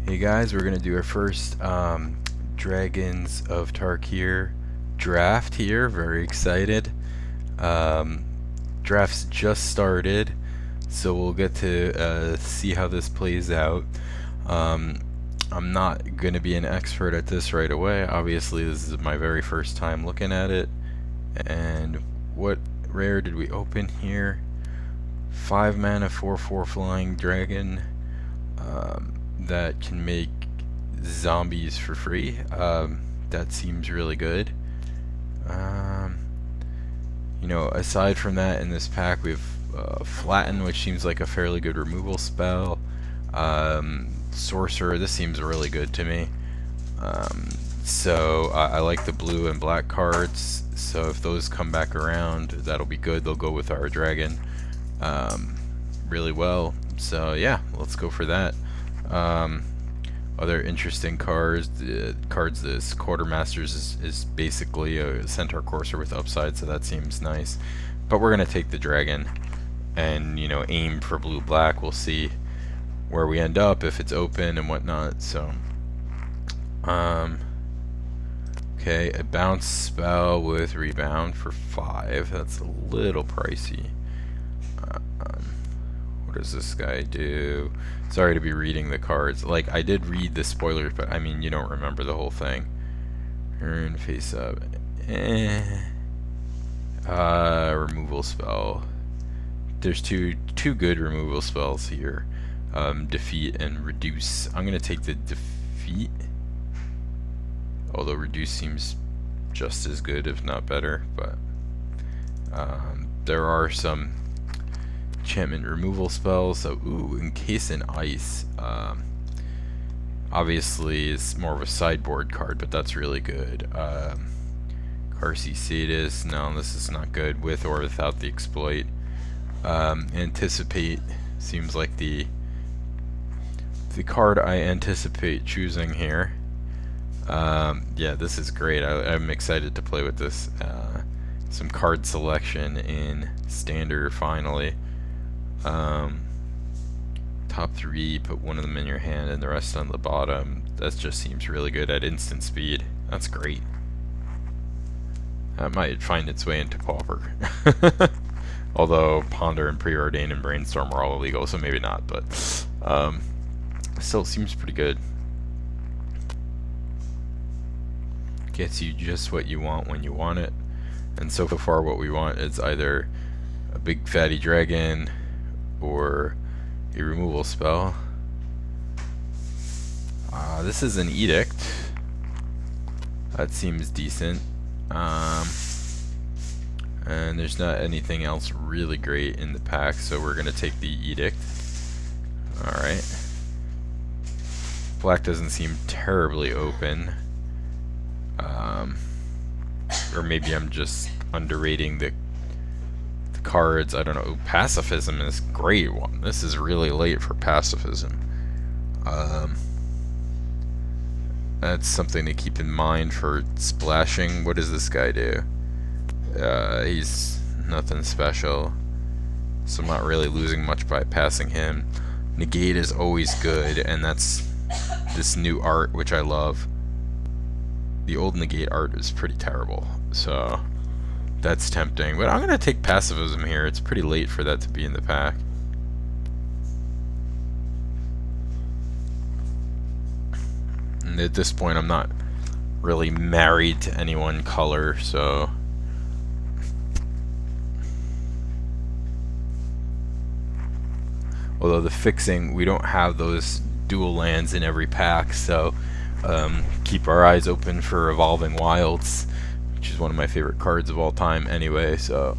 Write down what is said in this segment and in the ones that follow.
Hey guys, we're gonna do our first Dragons of Tarkir draft here. Very excited. Um, Draft's just started, so we'll get to see how this plays out. Um, I'm not gonna be an expert at this right away. Obviously, this is my very first time looking at it. And what rare did we open here? 5 mana, 4/4 flying dragon. That can make zombies for free. That seems really good. You know, aside from that, in this pack we have Flatten, which seems like a fairly good removal spell. Sorcerer, this seems really good to me. So I like the blue and black cards, so if those come back around, that'll be good. They'll go with our dragon really well. So yeah, let's go for that. Other interesting cards, this Quartermasters is basically a Centaur Courser with upside, so that seems nice. But we're gonna take the dragon and, you know, aim for blue-black. We'll see where we end up, if it's open and whatnot. So okay, a bounce spell with rebound for 5. That's a little pricey. What does this guy do? Sorry to be reading the cards. Like, I did read the spoilers, but I mean, you don't remember the whole thing. Turn face up. Removal spell. There's two good removal spells here. Defeat and reduce. I'm gonna take the defeat. Although reduce seems just as good, if not better. But there are some enchantment removal spells. So encase in ice. Obviously it's more of a sideboard card, but that's really good. Carcy Sadis, no, this is not good, with or without the exploit. Anticipate seems like the card I anticipate choosing here. Yeah, this is great. I'm excited to play with this. Some card selection in standard finally. Top 3, put one of them in your hand and the rest on the bottom. That just seems really good at instant speed. That's great. That might find its way into Pauper. Although Ponder and Preordain and Brainstorm are all illegal, so maybe not, but still seems pretty good. Gets you just what you want when you want it. And so far what we want is either a big fatty dragon or a removal spell. This is an edict. That seems decent. And there's not anything else really great in the pack, so we're gonna take the edict. Alright. Black doesn't seem terribly open. Or maybe I'm just underrating the cards. I don't know. Pacifism is a great one. This is really late for pacifism. That's something to keep in mind for splashing. What does this guy do? He's nothing special, so I'm not really losing much by passing him. Negate is always good, and that's this new art, which I love. The old negate art is pretty terrible, so that's tempting. But I'm gonna take pacifism here. It's pretty late for that to be in the pack. And at this point I'm not really married to any one color, so although the fixing, we don't have those dual lands in every pack, so keep our eyes open for Evolving Wilds, which is one of my favorite cards of all time anyway. So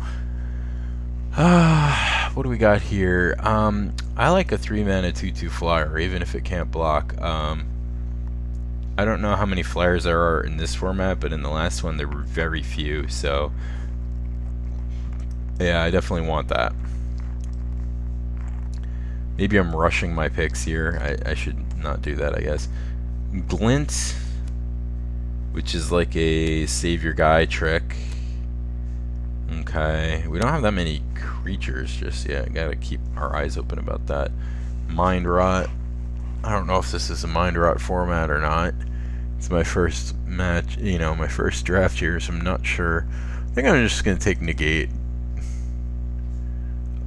what do we got here? I like a 3-mana 2/2 flyer, even if it can't block. I don't know how many flyers there are in this format, but in the last one there were very few, so yeah, I definitely want that. Maybe I'm rushing my picks here. I should not do that, I guess. Glint, which is like a save your guy trick. Okay, we don't have that many creatures just yet. Gotta keep our eyes open about that. Mind Rot. I don't know if this is a Mind Rot format or not. It's my first match, you know, my first draft here, so I'm not sure. I think I'm just going to take Negate.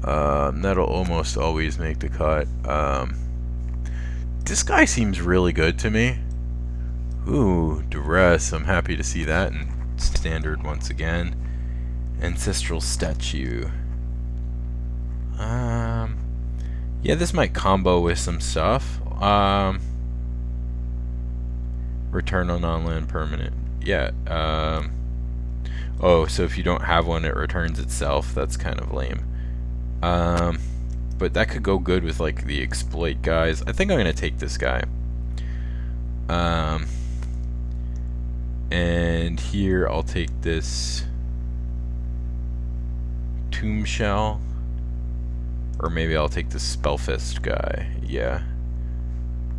That'll almost always make the cut. This guy seems really good to me. Ooh, Duress. I'm happy to see that in Standard once again. Ancestral Statue. Yeah, this might combo with some stuff. Return on non-land permanent. Yeah. Oh, so if you don't have one, it returns itself. That's kind of lame. But that could go good with like the exploit guys. I think I'm gonna take this guy. And here I'll take this Tomb Shell. Or maybe I'll take the Spellfist guy. Yeah.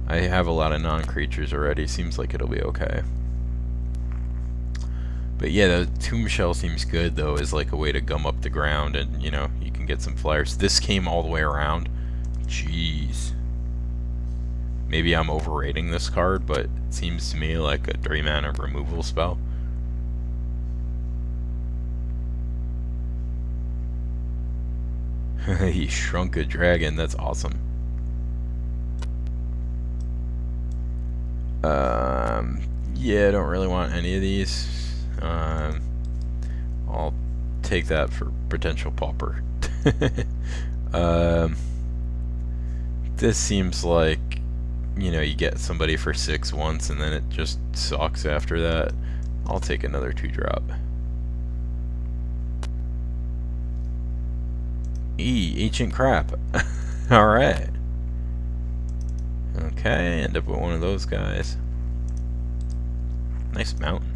I have a lot of non-creatures already. Seems like it'll be okay. But yeah, the Tomb Shell seems good, though, as like a way to gum up the ground and, you know, you can get some flyers. This came all the way around. Jeez. Maybe I'm overrating this card, but it seems to me like a 3-mana removal spell. He shrunk a dragon. That's awesome. Yeah, I don't really want any of these. I'll take that for potential pauper. This seems like, you know, you get somebody for 6 once and then it just sucks after that. I'll take another 2-drop. Ancient Crap. Alright. Okay, end up with one of those guys. Nice mountain.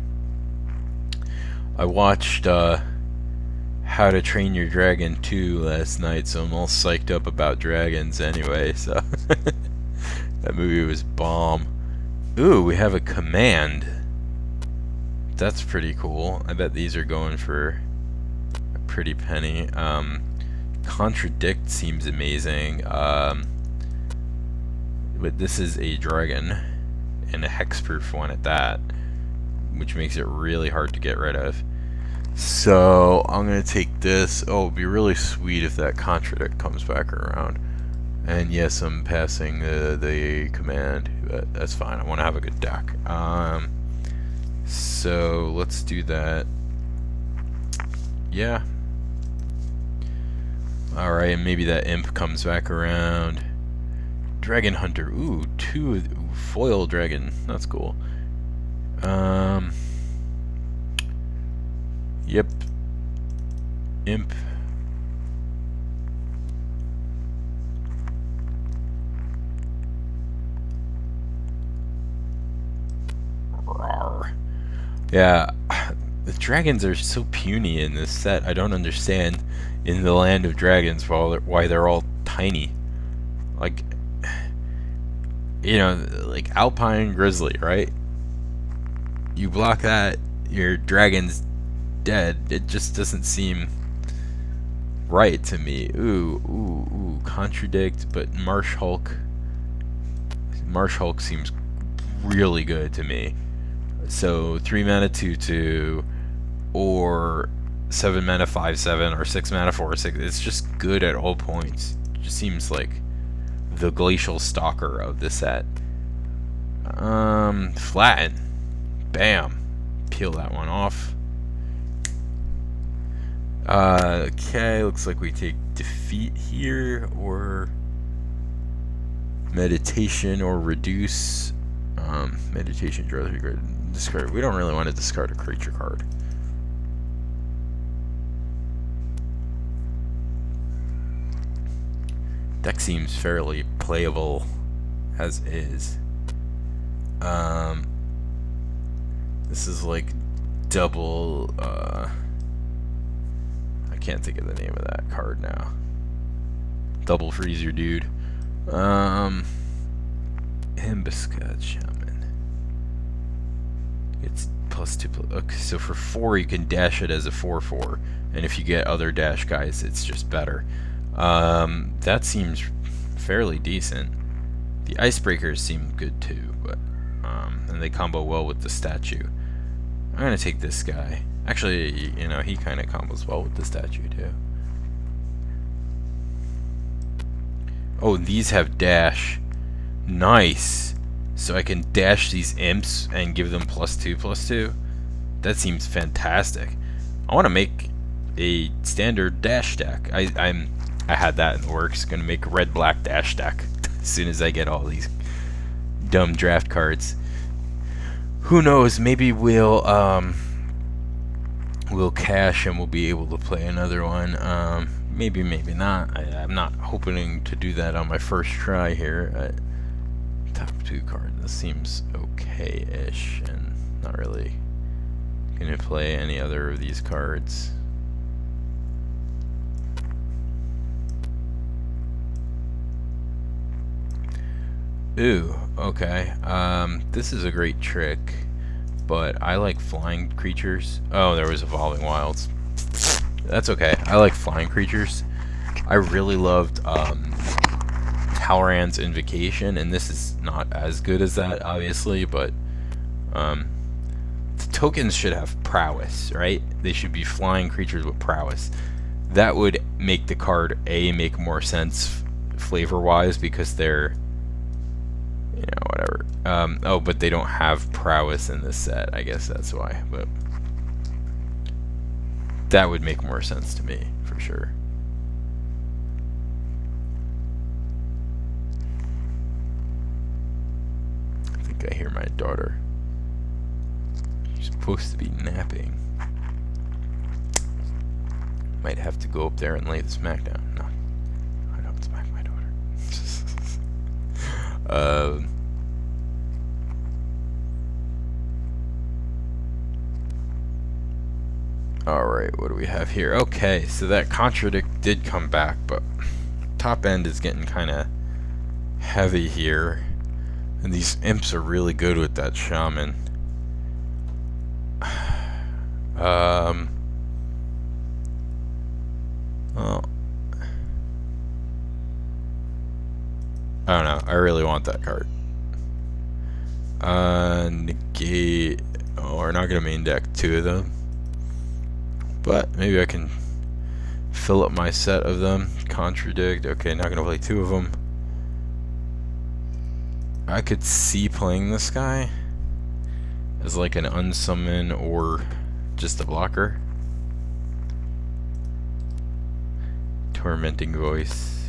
I watched How to Train Your Dragon 2 last night, so I'm all psyched up about dragons anyway, so that movie was bomb. Ooh, we have a command. That's pretty cool. I bet these are going for a pretty penny. Contradict seems amazing. But this is a dragon, and a hexproof one at that, which makes it really hard to get rid of. So I'm gonna take this. Oh, it'd be really sweet if that Contradict comes back around. And yes, I'm passing the command, but that's fine. I want to have a good deck. So let's do that. Yeah. Alright, and maybe that imp comes back around. Dragon Hunter. Ooh, 2 foil dragon. That's cool. Yep. Imp. Rawr. Yeah, the dragons are so puny in this set. I don't understand in the land of dragons why they're all tiny. Like, you know, like Alpine Grizzly, right? You block that, your dragon's dead. It just doesn't seem right to me. Ooh, Contradict, but Marsh Hulk seems really good to me. So 3 mana 2/2, or 7 mana 5/7, or 6 mana 4/6. It's just good at all points. It just seems like the Glacial Stalker of the set. Flatten. Bam. Peel that one off. Okay, looks like we take Defeat here, or Meditation, or Reduce. Meditation draws regret. Discard. We don't really want to discard a creature card. Deck seems fairly playable as is. This is like double. I can't think of the name of that card now. Double freeze your dude. Ambuscade Shaman. It's +2. Okay, so for 4 you can dash it as a 4/4, and if you get other dash guys, it's just better. That seems fairly decent. The icebreakers seem good too, but and they combo well with the statue. I'm gonna take this guy. Actually, you know, he kind of combos well with the statue too. Oh, these have dash. Nice. So I can dash these imps and give them +2/+2. That seems fantastic. I want to make a standard dash deck. I had that in the works. Gonna make a red-black dash deck as soon as I get all these dumb draft cards. Who knows? Maybe we'll cash and we'll be able to play another one. Maybe, maybe not. I'm not hoping to do that on my first try here. Top 2 card. This seems okay-ish, and not really gonna play any other of these cards. Ooh, okay. This is a great trick, but I like flying creatures. Oh, there was Evolving Wilds. That's okay. I like flying creatures. I really loved Halloran's Invocation, and this is not as good as that, obviously, but the tokens should have prowess, right? They should be flying creatures with prowess. That would make the card make more sense flavor-wise, because they're, you know, whatever. Oh, but they don't have prowess in this set. I guess that's why. But that would make more sense to me, for sure. I think I hear my daughter. She's supposed to be napping. Might have to go up there and lay the smack down. No, I don't smack my daughter. Alright, what do we have here? Okay, so that Contradict did come back, but top end is getting kind of heavy here. And these imps are really good with that shaman. Well, I don't know. I really want that card. Negate. Oh, we're not gonna main deck 2 of them. But maybe I can fill up my set of them. Contradict. Okay, not gonna play 2 of them. I could see playing this guy as like an unsummon or just a blocker. Tormenting Voice.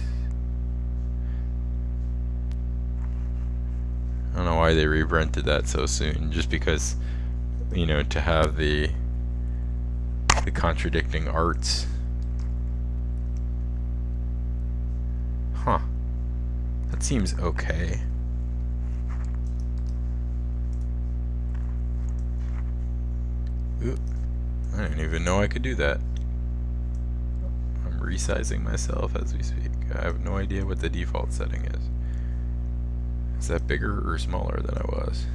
I don't know why they reprinted that so soon. Just because, you know, to have the contradicting arts. Huh. That seems okay. Ooh. I didn't even know I could do that. I'm resizing myself as we speak. I have no idea what the default setting is. Is that bigger or smaller than I was?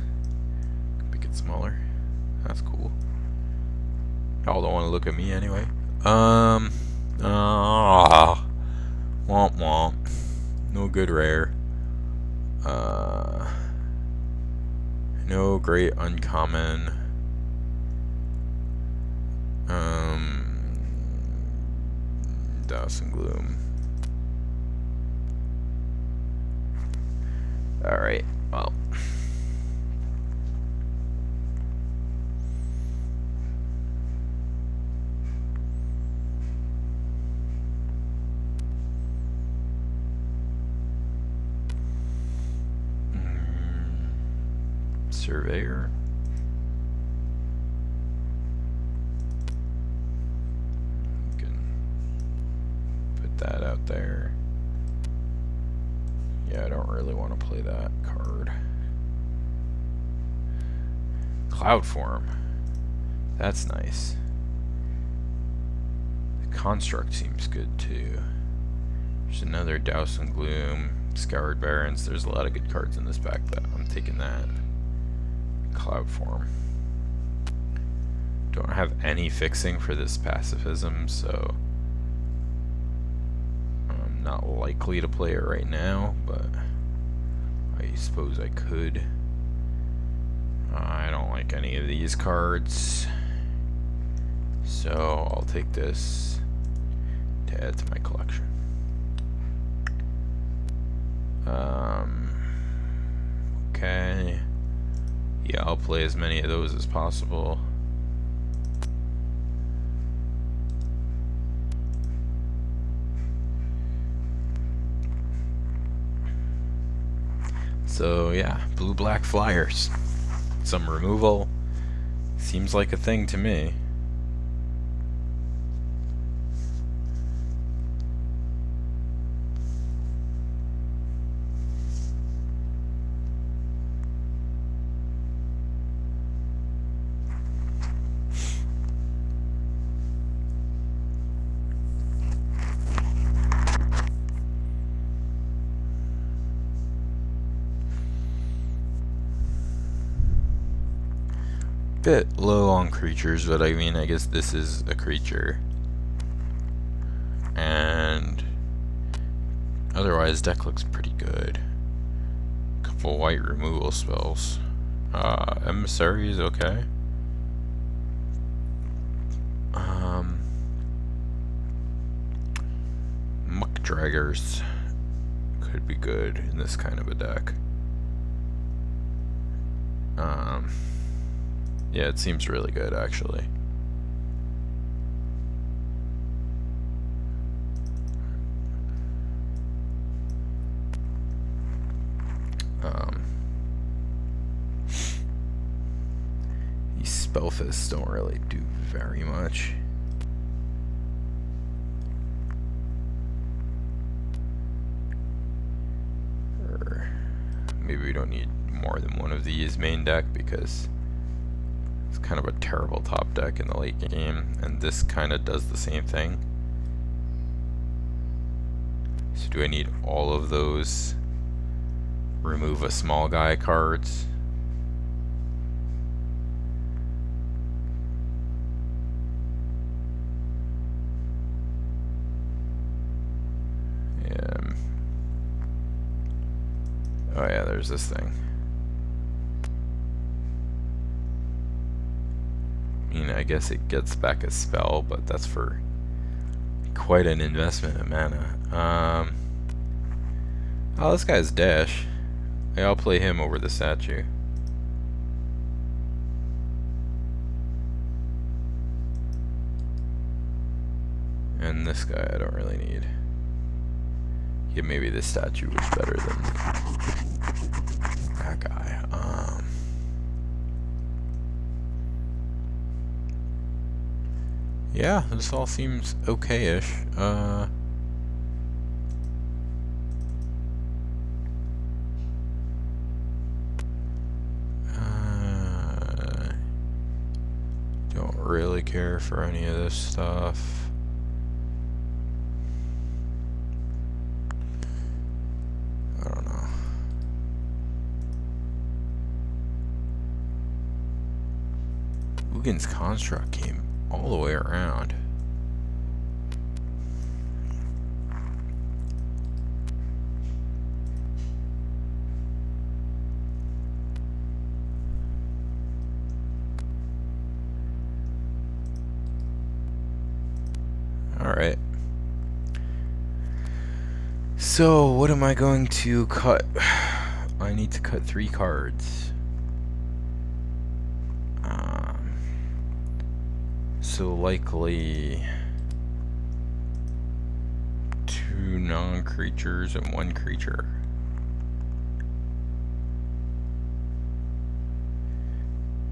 Make it smaller. That's cool. Y'all don't want to look at me anyway. Womp womp. No good rare. No great uncommon. Douse and Gloom. Alright, well. Surveyor. That out there. Yeah, I don't really want to play that card. Cloud Form. That's nice. The Construct seems good too. There's another Douse and Gloom. Scoured Barrens. There's a lot of good cards in this pack, but I'm taking that. Cloud Form. Don't have any fixing for this pacifism, so not likely to play it right now, but I suppose I could. I don't like any of these cards, so I'll take this to add to my collection. Okay. Yeah, I'll play as many of those as possible. So yeah, blue-black flyers. Some removal. Seems like a thing to me. Bit low on creatures, but I mean, I guess this is a creature. And otherwise, deck looks pretty good. Couple white removal spells. Emissary is okay. Muck Draggers could be good in this kind of a deck. Yeah, it seems really good, actually. These Spellfists don't really do very much. Or maybe we don't need more than one of these main deck because it's kind of a terrible top deck in the late game, and this kind of does the same thing. So do I need all of those remove a small guy cards? Oh yeah, there's this thing. I mean, I guess it gets back a spell, but that's for quite an investment of mana. Oh, this guy's Dash. Yeah, I'll play him over the statue. And this guy I don't really need. Yeah, maybe this statue was better than that guy. Yeah, this all seems okay-ish. Don't really care for any of this stuff. I don't know. Uggin's Construct came all the way around. Alright. So, what am I going to cut? I need to cut 3 cards. So likely 2 non-creatures and 1 creature.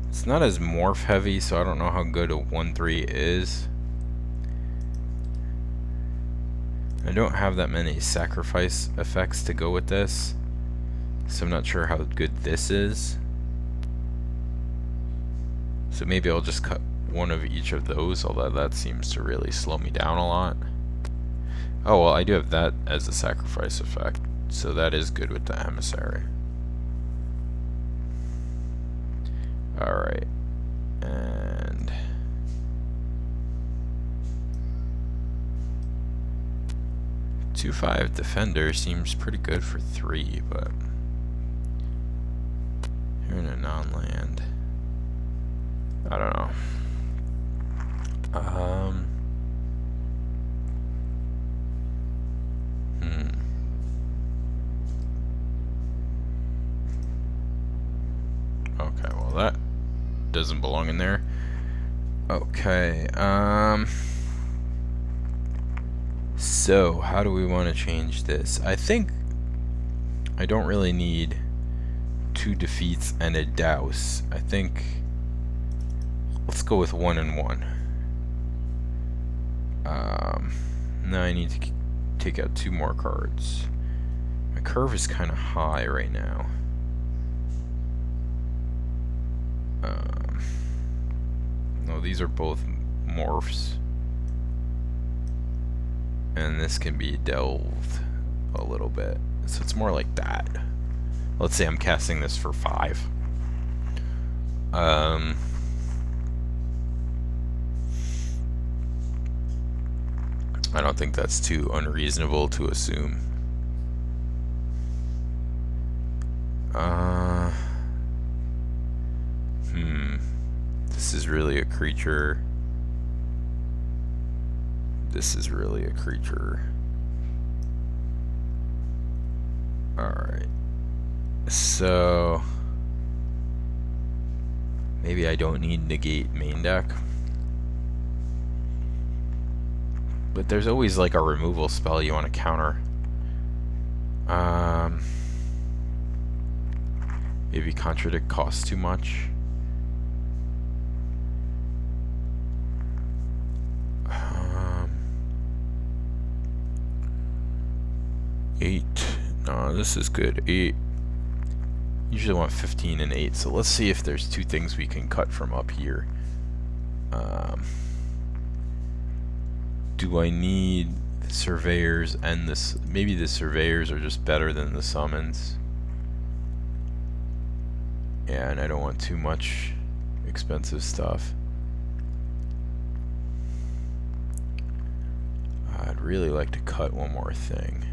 It's not as morph heavy, so I don't know how good a 1/3 is. I don't have that many sacrifice effects to go with this, so I'm not sure how good this is. So maybe I'll just cut 1 of each of those, although that seems to really slow me down a lot. Oh, well, I do have that as a sacrifice effect, so that is good with the Emissary. Alright, and 2/5 Defender seems pretty good for 3, but non-land. I don't know. Okay, well that doesn't belong in there. Okay, so how do we want to change this? I think I don't really need 2 defeats and a douse. I think let's go with 1 and 1. Now I need to take out 2 more cards. My curve is kind of high right now. No, these are both morphs. And this can be delved a little bit. So it's more like that. Let's say I'm casting this for 5. I don't think that's too unreasonable to assume. This is really a creature. This is really a creature. Alright. So maybe I don't need negate main deck. But there's always like a removal spell you want to counter. Maybe contradict costs too much. 8. No, this is good. 8. Usually want 15 and 8. So let's see if there's 2 things we can cut from up here. Do I need surveyors and this? Maybe the surveyors are just better than the summons. Yeah, and I don't want too much expensive stuff. I'd really like to cut one more thing.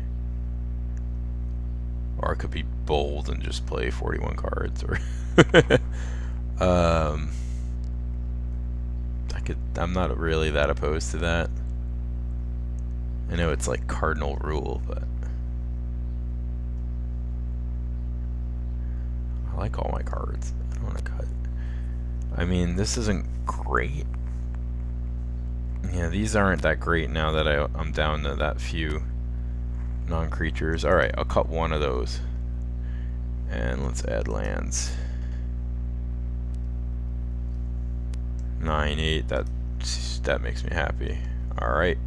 Or I could be bold and just play 41 cards, or I'm not really that opposed to that. I know it's like cardinal rule, but I like all my cards. I don't want to cut. I mean, this isn't great. Yeah, these aren't that great now that I'm down to that few non-creatures. Alright, I'll cut one of those. And let's add lands. 9, 8, that makes me happy. Alright.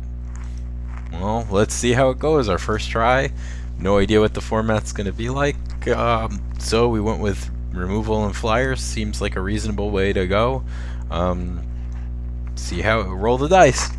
Well, let's see how it goes. Our first try. No idea what the format's going to be like. So we went with removal and flyers. Seems like a reasonable way to go. See how it roll the dice.